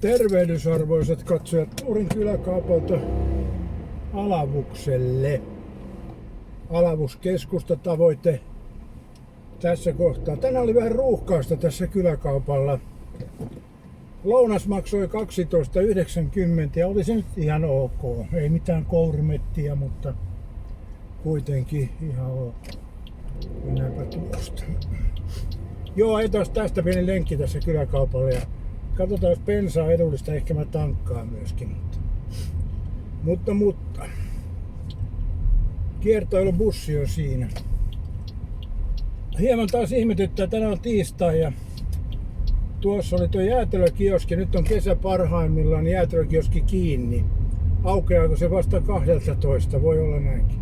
Tervehdysarvoisat katsojat Tuurin kyläkaupalta Alavukselle. Alavuskeskusta tavoite tässä kohtaa. Tänään oli vähän ruuhkaista tässä kyläkaupalla. Lounas maksoi 12,90 ja oli se nyt ihan ok. Ei mitään kourimettiä, mutta kuitenkin ihan ok. Mennäänpä tuosta. Joo, etos tästä pieni lenkki tässä kyläkaupalla ja katsotaan, jos bensaa edullista, ehkä mä tankkaan myöskin. Mutta. Kiertoilubussi on siinä. Hieman taas ihmetyttää, tänään on tiistai ja tuossa oli tuo jäätelökioski. Nyt on kesä parhaimmillaan, jäätelökioski kiinni. Aukeaako se vasta 12? Voi olla näinkin.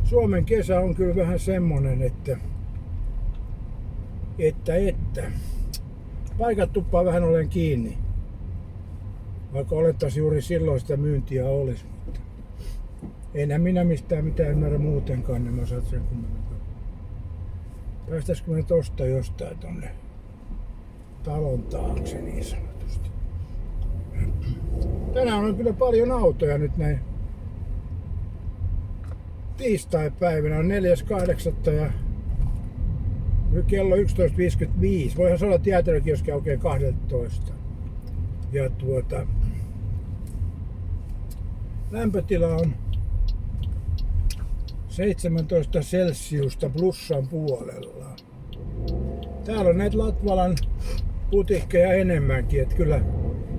Suomen kesä on kyllä vähän semmonen, että paikat tuppaa vähän olen kiinni. Vaikka olettaisiin juuri silloin sitä myyntiä olisi, mutta enää minä mistään mitään ymmärrä muutenkaan, niin mä osaat sen kummemmin. Päästäisikö me tosta jostain tonne talon taakse niin sanotusti. Tänään on kyllä paljon autoja nyt näin tiistai-päivänä on 4.8. ja kello 11.55. Voihan sanoa, että jäätelökioski aukeaa 12. Ja lämpötila on 17 celsiusta plussan puolella. Täällä on näitä Latvalan putikkeja enemmänkin, että kyllä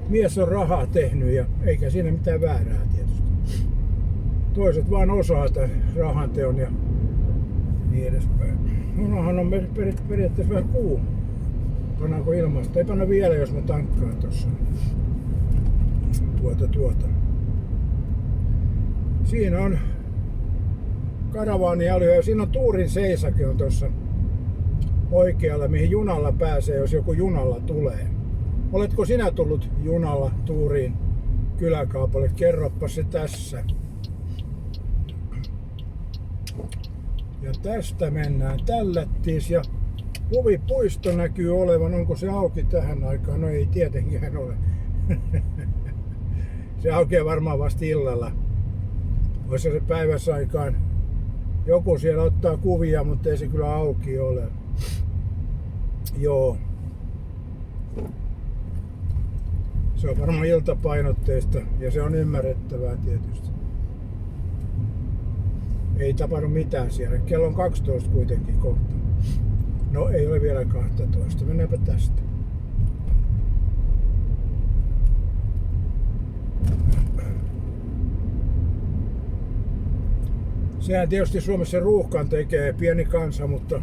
mies on rahaa tehnyt ja eikä siinä mitään väärää tietysti. Toiset vaan osaa tämän rahanteon ja niin edespäin. Munahan on periaatteessa vähän kuuma. Pannaanko ilmasta? Ei panna vielä, jos mä tankkaan tossa. Siinä on karavaanialue ja siinä on Tuurin seisake on tossa oikealla, mihin junalla pääsee, jos joku junalla tulee. Oletko sinä tullut junalla Tuuriin kyläkaupalle? Kerroppa se tässä. Ja tästä mennään tällättiis ja huvipuisto näkyy olevan. Onko se auki tähän aikaan? No ei tietenkään ole. Se aukeaa varmaan vasta illalla. Voisi se päiväsaikaan. Joku siellä ottaa kuvia, mutta ei se kyllä auki ole. Joo. Se on varmaan iltapainotteista ja se on ymmärrettävää tietysti. Ei tapahdu mitään siellä. Kello on 12 kuitenkin kohta. No ei ole vielä 12. Mennäänpä tästä. Sehän tietysti Suomessa ruuhkan tekee pieni kansa, mutta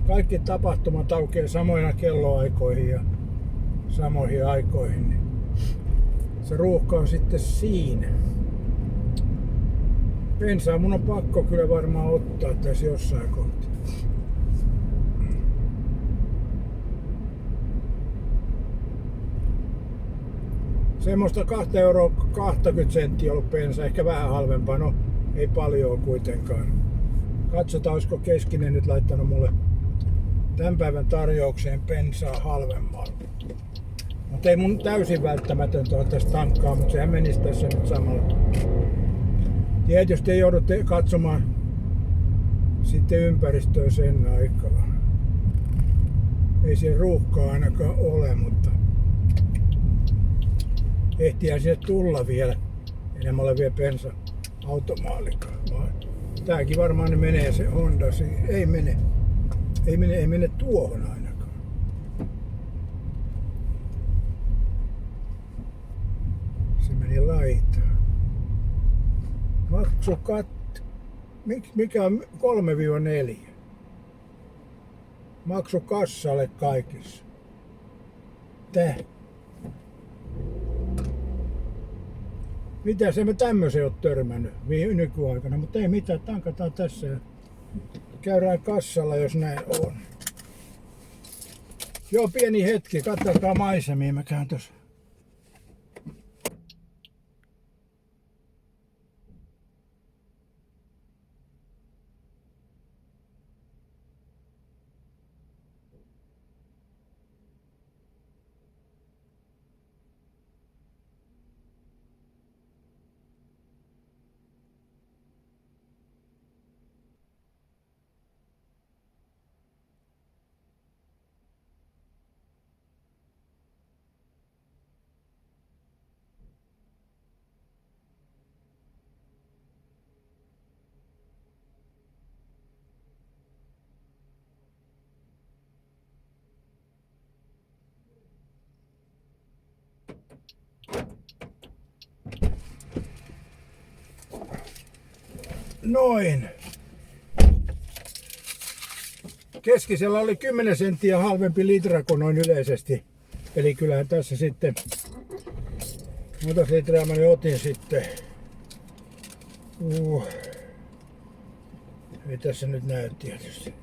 kaikki tapahtumat aukeaa samoina kelloaikoihin ja samoihin aikoihin. Niin se ruuhka on sitten siinä. Bensaa mun on pakko kyllä varmaan ottaa tässä jossain kohtaa. Semmoista 2,20 € ollut bensa, ehkä vähän halvempaa, no ei paljon kuitenkaan. Katsotaan, olisiko Keskinen nyt laittanut mulle tämän päivän tarjoukseen bensaa halvemmalla. Mutta ei mun täysin välttämätöntä ole tästä tankkaa, mutta sehän menisi tässä nyt samalla. Tietysti ei joudu katsomaan sitten ympäristöä sen aikaa. Ei siellä ruuhkaa ainakaan ole, mutta ehtiää sinne tulla vielä. Enemmän ole vielä bensa automaalikaan. Tääkin varmaan menee se Honda. Ei mene tuohon ainakaan. Se meni laitaan. Maksukatto. Mikä on 3-4? Maksu kassalle kaikissa. Tää. Mitä se me tämmöisen oot törmännyt nykyaikana, mutta ei mitään, tankataan tässä ja käydään kassalla, jos näin on. Joo, pieni hetki, katsotaan maisemia, mä käyn tossa. Noin. Keskisellä oli 10 senttiä halvempi litra kuin noin yleisesti. Eli kyllähän tässä sitten, monta litraa mä otin sitten. Ei tässä nyt näy tietysti.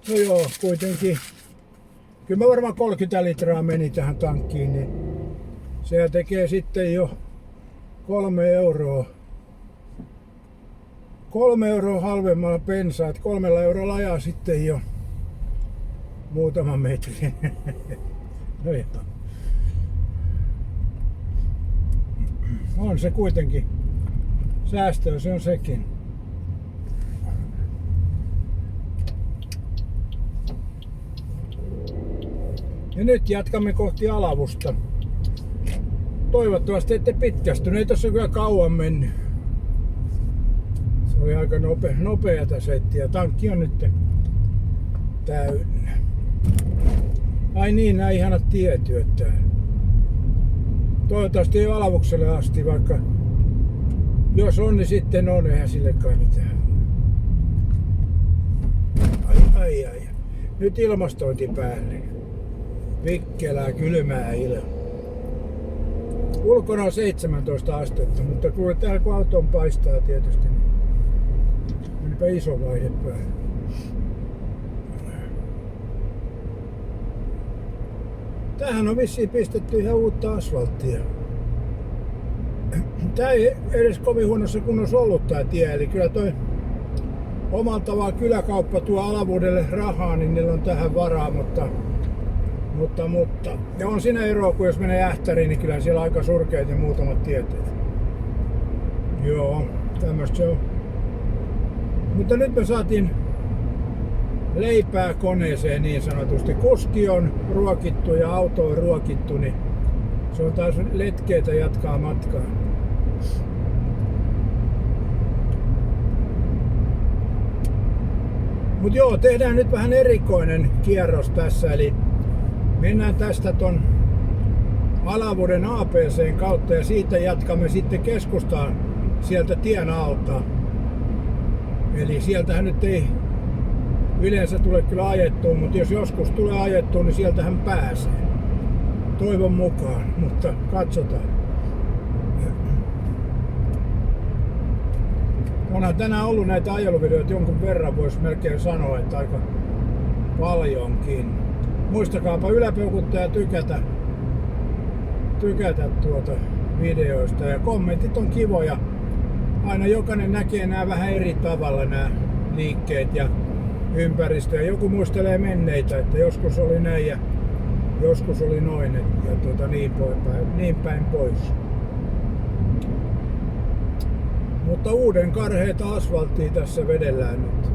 No joo, kuitenkin. Kyllä mä varmaan 30 litraa meni tähän tankkiin, niin se tekee sitten jo 3 euroa. 3 euroa halvemmalla bensaa, että 3 eurolla ajaa sitten jo muutaman metrin. No joo. On se kuitenkin. Säästöä se on sekin. Ja nyt jatkamme kohti Alavusta. Toivottavasti ette pitkästyneet, ei tossa kyllä kauan mennyt. Se oli aika nopeata settiä. Tankki on nyt täynnä. Ai niin, nämä ihanat tietyöt täällä. Toivottavasti ei Alavukselle asti, vaikka jos on, niin sitten on, eihän sille kai mitään. Ai. Nyt ilmastointi päälle. Vikkelää, kylmää ilma. Ulkona on 17 astetta, mutta täällä kun auton paistaa tietysti, niin menipä iso vaihe päälle. Tähän on vissiin pistetty ihan uutta asfalttia. Tää ei edes kovin huonossa kunnossa ollut tää tie, eli kyllä toi omalla tavalla kyläkauppa tuo Alavuudelle rahaa, niin niillä on tähän varaa, mutta. Ja on siinä eroa, kun jos menee Ähtäriin, niin kyllä siellä aika surkeat ja muutamat tieteet. Joo, tämmöstä se on. Mutta nyt me saatiin leipää koneeseen niin sanotusti. Kuski on ruokittu ja auto on ruokittu, niin se on taas letkeitä jatkaa matkaa. Mut joo, tehdään nyt vähän erikoinen kierros tässä, eli mennään tästä ton Alavuuden APC:n kautta ja siitä jatkamme sitten keskustaan sieltä tien alta. Eli sieltähän nyt ei yleensä tule kyllä ajettua, mutta jos joskus tulee ajettua, niin sieltähän pääsee. Toivon mukaan, mutta katsotaan. Onhan tänään ollut näitä ajeluvideoita jonkun verran, voisi melkein sanoa, että aika paljonkin. Muistakaapa yläpeukuttaa ja tykätä videoista ja kommentit on kivoja. Aina jokainen näkee nämä vähän eri tavalla nämä liikkeet ja ympäristö. Ja joku muistelee menneitä, että joskus oli näin ja joskus oli noin ja niin päin pois. Mutta uuden karheita asfalttia tässä vedellään nyt.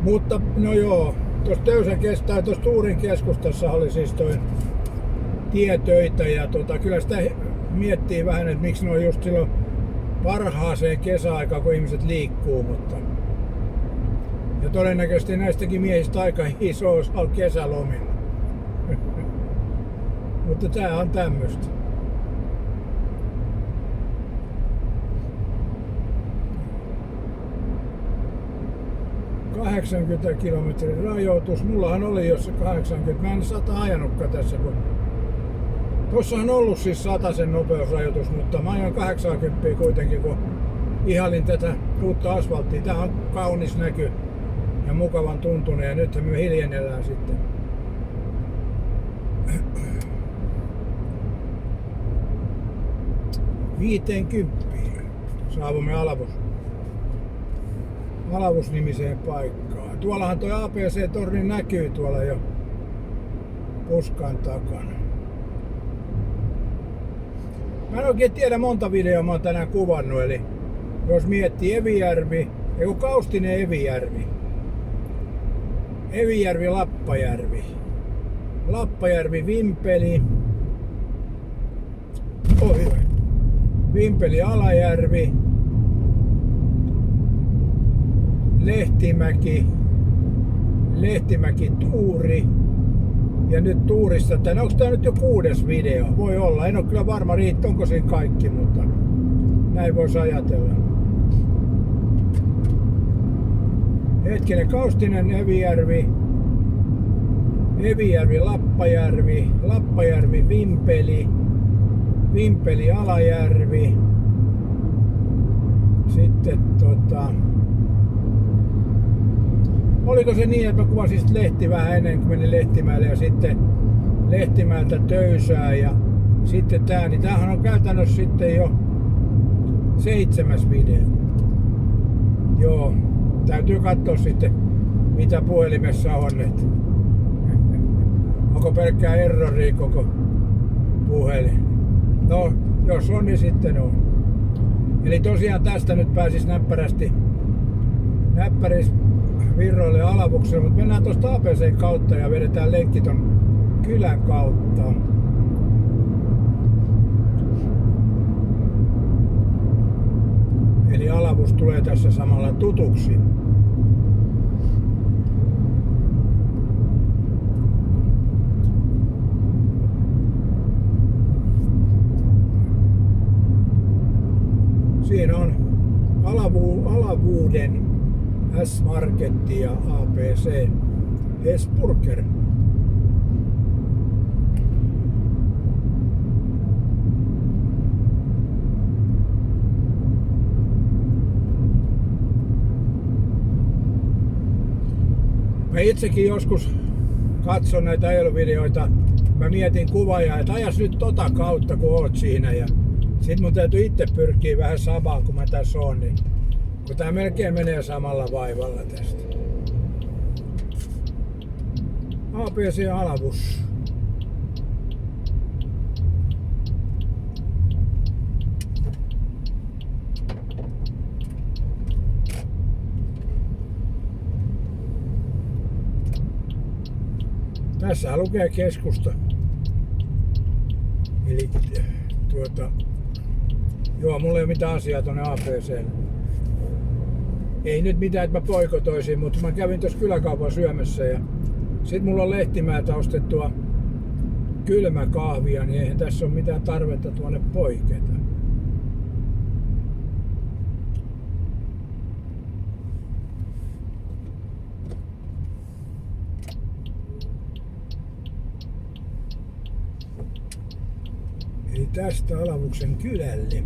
Mutta no joo, tuossa tuossa Tuurin keskustassa oli siis toi tietöitä ja kyllä sitä miettii vähän, että miksi ne on just silloin parhaaseen kesäaikaan, kun ihmiset liikkuu, mutta ja todennäköisesti näistäkin miehistä aika iso osa on kesälomilla. Mutta tää on tämmöstä. – 80 kilometrin rajoitus. Mullahan oli jo se 80. Mä en 100 ajanutkaan tässä, kun tuossa on ollut siis 100 sen nopeusrajoitus, mutta mä ajan 80 kuitenkin, kun ihailin tätä uutta asfalttia. Tää on kaunis näky ja mukavan tuntunen ja nyt me hiljennellään sitten. $50 saavumme Alavus-nimiseen paikkaan. Tuollahan toi APC-torni näkyy tuolla jo puskan takana. Mä en oikein tiedä monta videoa mä oon tänään kuvannut, eli jos miettii Kaustinen Evijärvi, Lappajärvi, Vimpeli, Vimpeli Alajärvi, Lehtimäki Tuuri ja nyt Tuurista onko tää nyt jo 6. video? Voi olla, en oo kyllä varma onko siinä kaikki, mutta Näin voisi ajatella. Hetkinen, Kaustinen, Evijärvi, Lappajärvi, Vimpeli, Alajärvi. Sitten oliko se niin, että mä kuvasin sit Lehti vähän ennen kuin menin Lehtimäelle ja sitten Lehtimäeltä Töysää ja sitten tää, niin tämähän on käytännössä sitten jo 7. video. Joo, täytyy katsoa sitten mitä puhelimessa on, että onko pelkkää erroria koko puhelin. No, jos on, niin sitten on. Eli tosiaan tästä nyt pääsis näppäris Virroille Alavukselle, mutta mennään tuosta APC kautta ja vedetään lenkki ton kylän kautta. Eli Alavus tulee tässä samalla tutuksi. Siinä on Alavuuden S-Marketti ja APC S-Burger. Mä itsekin joskus katson näitä ajeluvideoita. Mä mietin kuvaajaa, että ajas nyt tota kautta kun oot siinä. Ja sit mun täytyy itse pyrkiä vähän samaan kun mä tässä oon. Niin, kun tää melkein menee samalla vaivalla tästä. APC Alavus. Tässä lukee keskusta. Eli joo, mulla ei ole mitään asiaa tonne APC:lle. Ei nyt mitään, että mä poikotoisin, mutta mä kävin tuossa kyläkaupan syömässä ja sit mulla on Lehtimäeltä ostettua kylmäkahvia, niin eihän tässä ole mitään tarvetta tuonne poiketa. Eli tästä Alavuksen kylälle.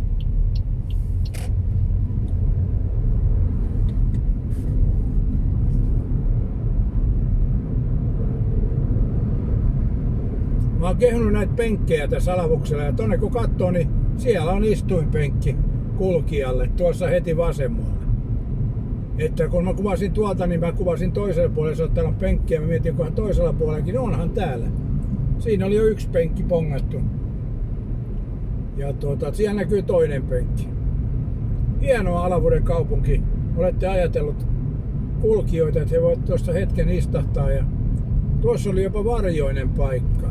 Mä oon kehunut näitä penkkejä tässä Alavuksella ja tonne kun katsoo, niin siellä on istuinpenkki kulkijalle tuossa heti vasemmalla. Että kun mä kuvasin tuolta, niin mä kuvasin toisella puolella, että täällä on penkkiä. Mä mietin, kunhan toisella puolellakin, niin onhan täällä. Siinä oli jo yksi penkki pongattu. Ja siellä näkyy toinen penkki. Hienoa Alavuuden kaupunki. Olette ajatellut kulkijoita, että he voivat tuossa hetken istahtaa. Ja tuossa oli jopa varjoinen paikka.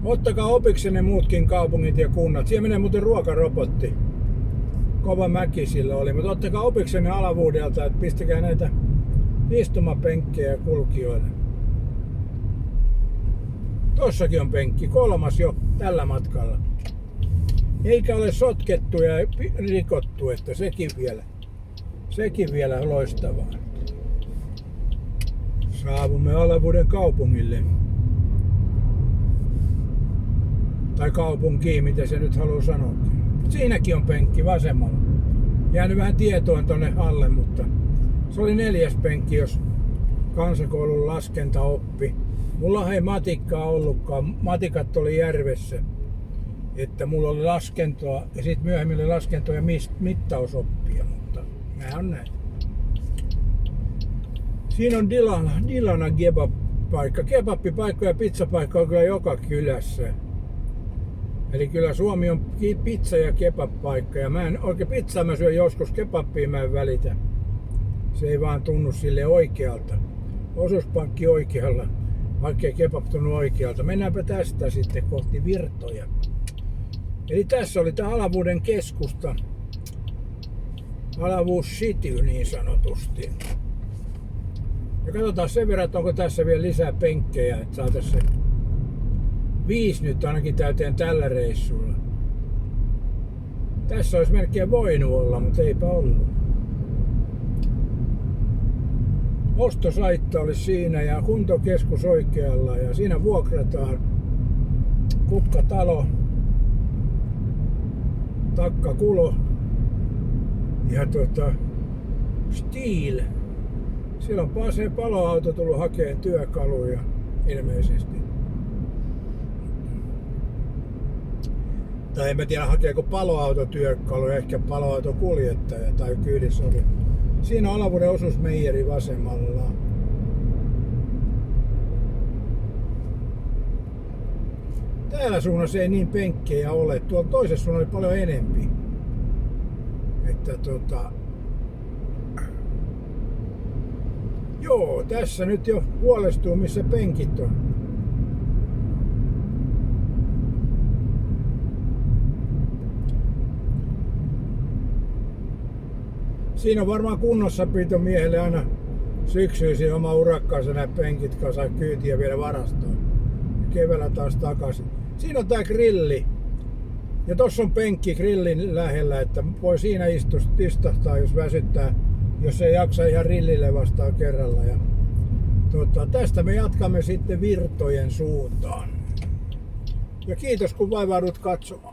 Ottakaa opiksenne muutkin kaupungit ja kunnat. Siellä menee muuten ruokarobotti. Kova mäki sillä oli, mutta ottakaa opiksenne Alavuudelta, että pistäkää näitä istumapenkkejä kulkijoille. Tossakin on penkki, 3. jo tällä matkalla. Eikä ole sotkettu ja rikottu, että sekin vielä loistavaa. Saavumme Alavuuden kaupungille. Tai kaupunkiin, miten se nyt haluaa sanoa. Siinäkin on penkki vasemmalla. Jäänyt vähän tietoa tonne alle, mutta se oli 4. penkki, jos kansakoulun laskentaoppi. Mulla ei matikkaa ollutkaan. Matikat oli järvessä. Että mulla oli laskentoa ja sitten myöhemmin oli laskentoa ja mittausoppia, mutta nää on näin. Siinä on Dilana kebab-paikka. Kebabbipaikka ja pizzapaikka on kyllä joka kylässä. Eli kyllä Suomi on pizza- ja kebab-paikka. Ja mä en oikein pizzaa mä syön joskus, kebabbia mä en välitä. Se ei vaan tunnu sille oikealta. Osuuspankki oikealla, vaikkei kebab tunnu oikealta. Mennäänpä tästä sitten kohti Virtoja. Eli tässä oli tää Alavuuden keskusta. Alavus City niin sanotusti. Ja katsotaan sen verran, että onko tässä vielä lisää penkkejä, että saataisiin se 5 nyt ainakin täyteen tällä reissulla. Tässä olisi melkein voinut olla, mutta eipä ollut. Ostosaitta olisi siinä ja kuntokeskus oikealla ja siinä vuokrataan kukkatalo, takkakulo ja Stihl. Siellä on se paloauto tullut hakemaan työkaluja ilmeisesti. Tai en mä tiedä hakeeko paloautotyökaluja, ehkä paloautokuljettaja tai kyydissä oli. Siinä on Alavuuden osuusmeijeri vasemmalla. Täällä suunnassa ei niin penkkejä ole. Tuolla toisessa suunnassa oli paljon enempi. Että joo, tässä nyt jo huolestuu missä penkit on. Siinä on varmaan kunnossapito miehelle aina syksyisin oma urakkaansa nämä penkit, kun saa kyytiä vielä varastoon. Keväällä taas takaisin. Siinä on tää grilli. Ja tossa on penkki grillin lähellä, että voi siinä istahtaa, jos väsyttää, jos ei jaksa ihan rillille vastaan kerralla. Ja tästä me jatkamme sitten Virtojen suuntaan. Ja kiitos kun vaivaudut katsomaan.